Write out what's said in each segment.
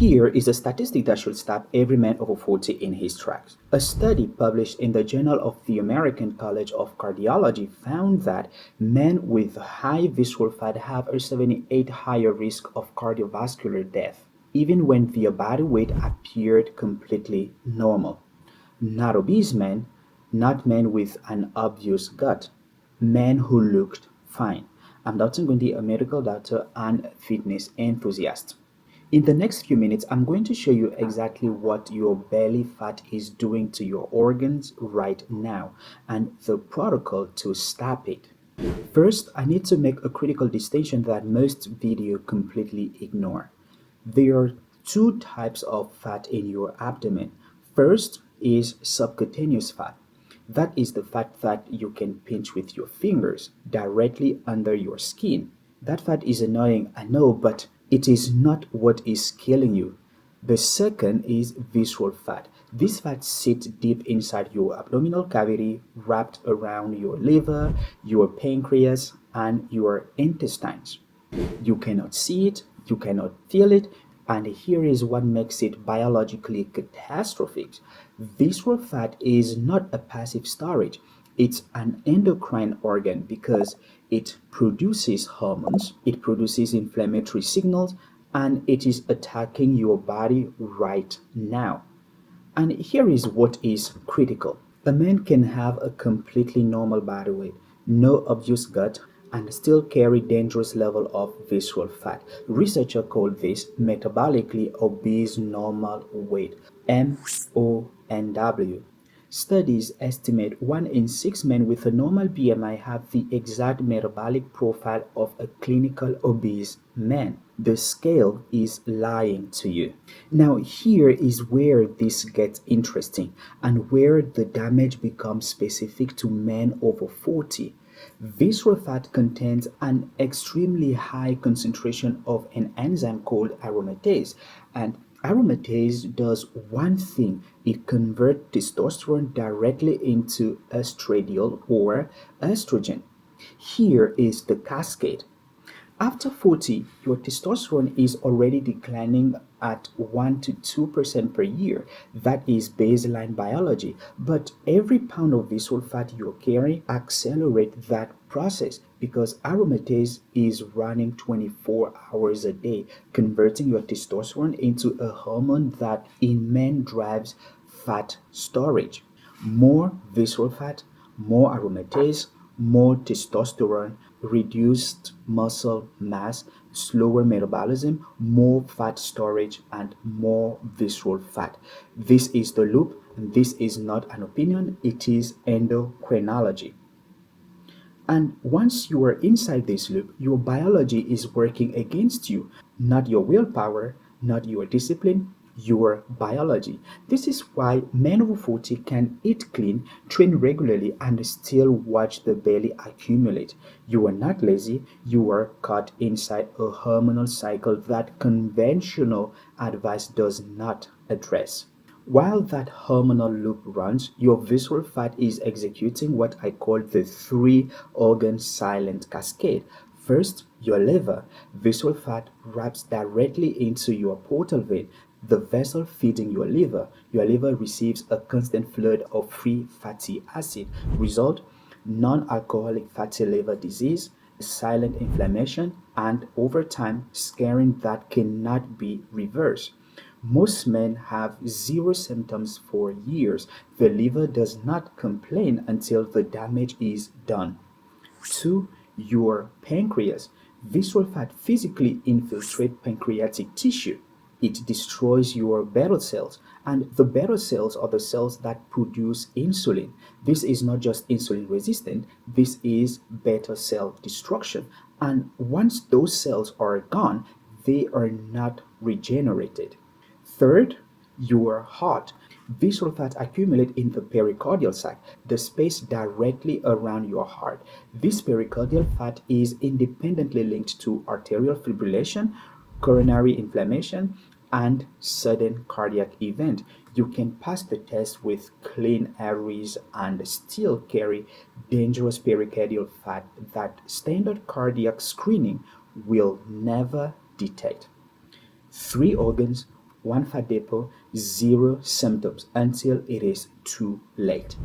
Here is a statistic that should stop every man over 40 in his tracks. A study published in the Journal of the American College of Cardiology found that men with high visceral fat have a 78 higher risk of cardiovascular death, even when their body weight appeared completely normal. Not obese men, not men with an obvious gut, men who looked fine. I'm Dr. Ngoundi, a medical doctor and fitness enthusiast. In the next few minutes, I'm going to show you exactly what your belly fat is doing to your organs right now and the protocol to stop it. First, I need to make a critical distinction that most videos completely ignore. There are two types of fat in your abdomen. First is subcutaneous fat. That is the fat that you can pinch with your fingers directly under your skin. That fat is annoying, I know, but it is not what is killing you. The second is visceral fat. This fat sits deep inside your abdominal cavity, wrapped around your liver, your pancreas, and your intestines. You cannot see it, you cannot feel it, and here is what makes it biologically catastrophic. Visceral fat is not a passive storage, it's an endocrine organ because it produces hormones, it produces inflammatory signals, and it is attacking your body right now. And here is what is critical. A man can have a completely normal body weight, no obvious gut, and still carry dangerous level of visceral fat. Researchers call this metabolically obese normal weight, MONW. Studies estimate 1 in 6 men with a normal BMI have the exact metabolic profile of a clinical obese man. The scale is lying to you. Now, here is where this gets interesting and where the damage becomes specific to men over 40. Visceral fat contains an extremely high concentration of an enzyme called aromatase, and aromatase does one thing: it converts testosterone directly into estradiol or estrogen. Here is the cascade. After 40, your testosterone is already declining at 1 to 2% per year. That is baseline biology. But every pound of visceral fat you carry accelerates that process because aromatase is running 24 hours a day, converting your testosterone into a hormone that in men drives fat storage. More visceral fat, more aromatase, more testosterone, reduced muscle mass, slower metabolism, more fat storage, and more visceral fat. This is the loop, and this is not an opinion, it is endocrinology. And once you are inside this loop, your biology is working against you, not your willpower, not your discipline, your biology. This is why men over 40 can eat clean, train regularly, and still watch the belly accumulate. You are not lazy, you are caught inside a hormonal cycle that conventional advice does not address. While that hormonal loop runs, your visceral fat is executing what I call the three organ silent cascade. First, your liver. Visceral fat wraps directly into your portal vein, the vessel feeding your liver. Your liver receives a constant flood of free fatty acid. Result: non-alcoholic fatty liver disease, silent inflammation, and over time, scarring that cannot be reversed. Most men have zero symptoms for years. The liver does not complain until the damage is done. 2. Your pancreas. Visceral fat physically infiltrates pancreatic tissue. It destroys your beta cells, and the beta cells are the cells that produce insulin. This is not just insulin resistant, this is beta cell destruction. And once those cells are gone, they are not regenerated. Third, your heart. Visceral fat accumulate in the pericardial sac, the space directly around your heart. This pericardial fat is independently linked to arterial fibrillation, coronary inflammation, and sudden cardiac event. You can pass the test with clean arteries and still carry dangerous pericardial fat that standard cardiac screening will never detect. Three organs, One fat depot, zero symptoms until it is too late.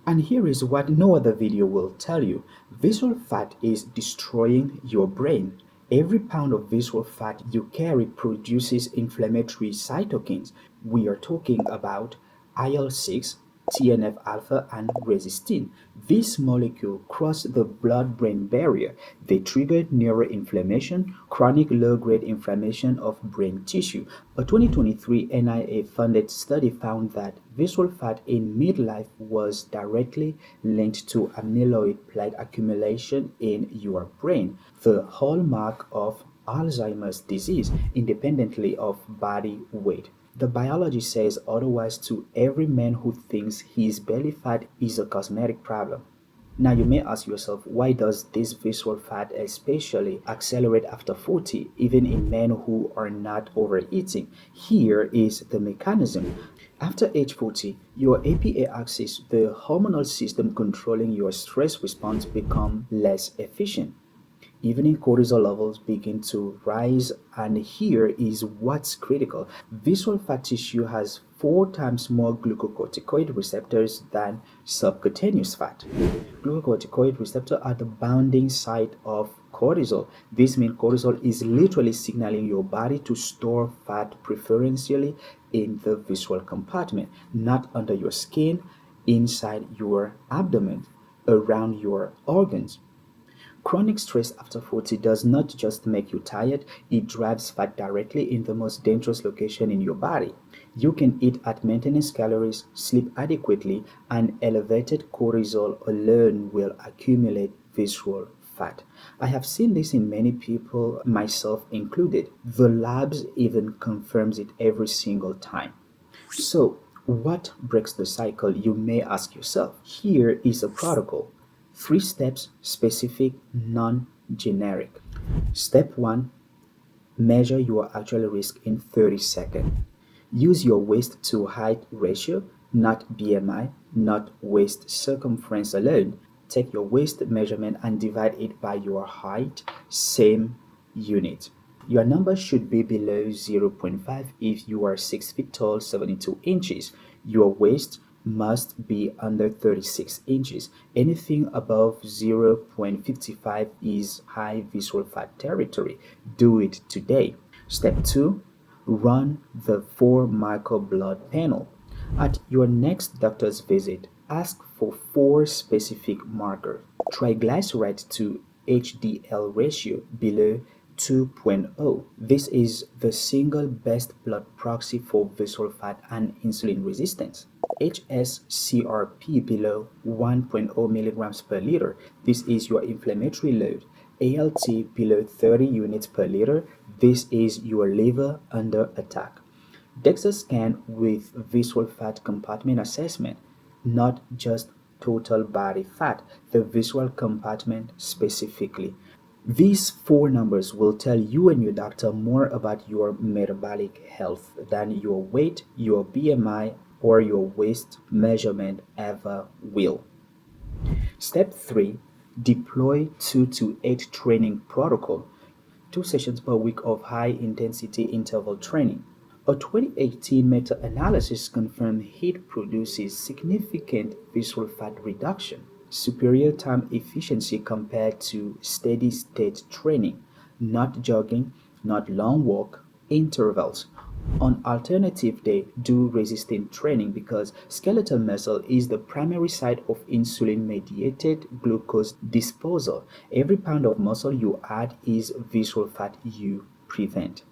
And here is what no other video will tell you. Visceral fat is destroying your brain. Every pound of visceral fat you carry produces inflammatory cytokines. We are talking about IL-6, TNF alpha, and resistin. These molecules cross the blood-brain barrier. They trigger neuroinflammation, chronic low-grade inflammation of brain tissue. A 2023 NIA-funded study found that visceral fat in midlife was directly linked to amyloid plaque accumulation in your brain, the hallmark of Alzheimer's disease, independently of body weight. The biology says otherwise to every man who thinks his belly fat is a cosmetic problem. Now you may ask yourself, why does this visceral fat especially accelerate after 40, even in men who are not overeating? Here is the mechanism. After age 40, your APA axis, the hormonal system controlling your stress response, become less efficient. Evening cortisol levels begin to rise, and here is what's critical. Visceral fat tissue has 4 times more glucocorticoid receptors than subcutaneous fat. Glucocorticoid receptors are the bounding site of cortisol. This means cortisol is literally signaling your body to store fat preferentially in the visceral compartment, not under your skin, inside your abdomen, around your organs. Chronic stress after 40 does not just make you tired, it drives fat directly in the most dangerous location in your body. You can eat at maintenance calories, sleep adequately, and elevated cortisol alone will accumulate visceral fat. I have seen this in many people, myself included. The labs even confirms it every single time. So, what breaks the cycle, you may ask yourself? Here is a protocol. 3 steps, specific, non generic. Step 1, measure your actual risk in 30 seconds. Use your waist to height ratio, not BMI, not waist circumference alone. Take your waist measurement and divide it by your height, same unit. Your number should be below zero point 0.5 if you are 6 feet tall, 72 inches. Your waist must be under 36 inches. Anything above 0.55 is high visceral fat territory. Do it today. Step 2, run the 4-marker blood panel. At your next doctor's visit, ask for 4 specific markers. Triglyceride to HDL ratio below 2.0. This is the single best blood proxy for visceral fat and insulin resistance. HSCRP below 1.0 milligrams per liter. This is your inflammatory load. ALT below 30 units per liter. This is your liver under attack. DEXA scan with visceral fat compartment assessment, not just total body fat, the visceral compartment specifically. These 4 numbers will tell you and your doctor more about your metabolic health than your weight, your BMI, or your waist measurement ever will. Step 3, deploy 2 to 8 training protocol. 2 sessions per week of high intensity interval training. A 2018 meta analysis confirmed HIIT produces significant visceral fat reduction, superior time efficiency compared to steady state training, not jogging, not long walk, intervals. On alternative day, do resistance training because skeletal muscle is the primary site of insulin-mediated glucose disposal. Every pound of muscle you add is visceral fat you prevent.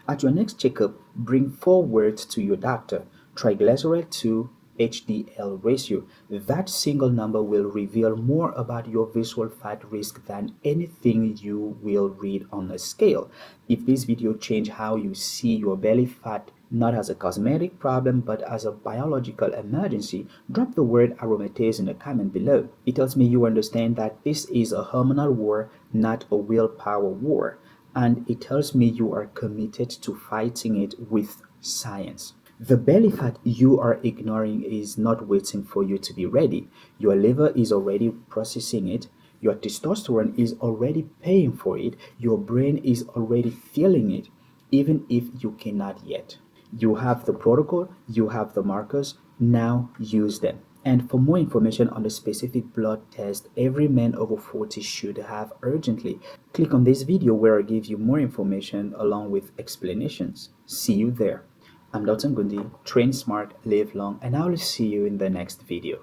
At your next checkup, bring forward to your doctor triglyceride to HDL ratio. That single number will reveal more about your visceral fat risk than anything you will read on a scale. If this video changed how you see your belly fat, not as a cosmetic problem but as a biological emergency, drop the word aromatase in the comment below. It tells me you understand that this is a hormonal war, not a willpower war. And it tells me you are committed to fighting it with science. The belly fat you are ignoring is not waiting for you to be ready. Your liver is already processing it. Your testosterone is already paying for it. Your brain is already feeling it, even if you cannot yet. You have the protocol, you have the markers, now use them. And for more information on the specific blood test every man over 40 should have urgently, click on this video where I give you more information along with explanations. See you there. I'm Dr. Ngoundi, train smart, live long, and I will see you in the next video.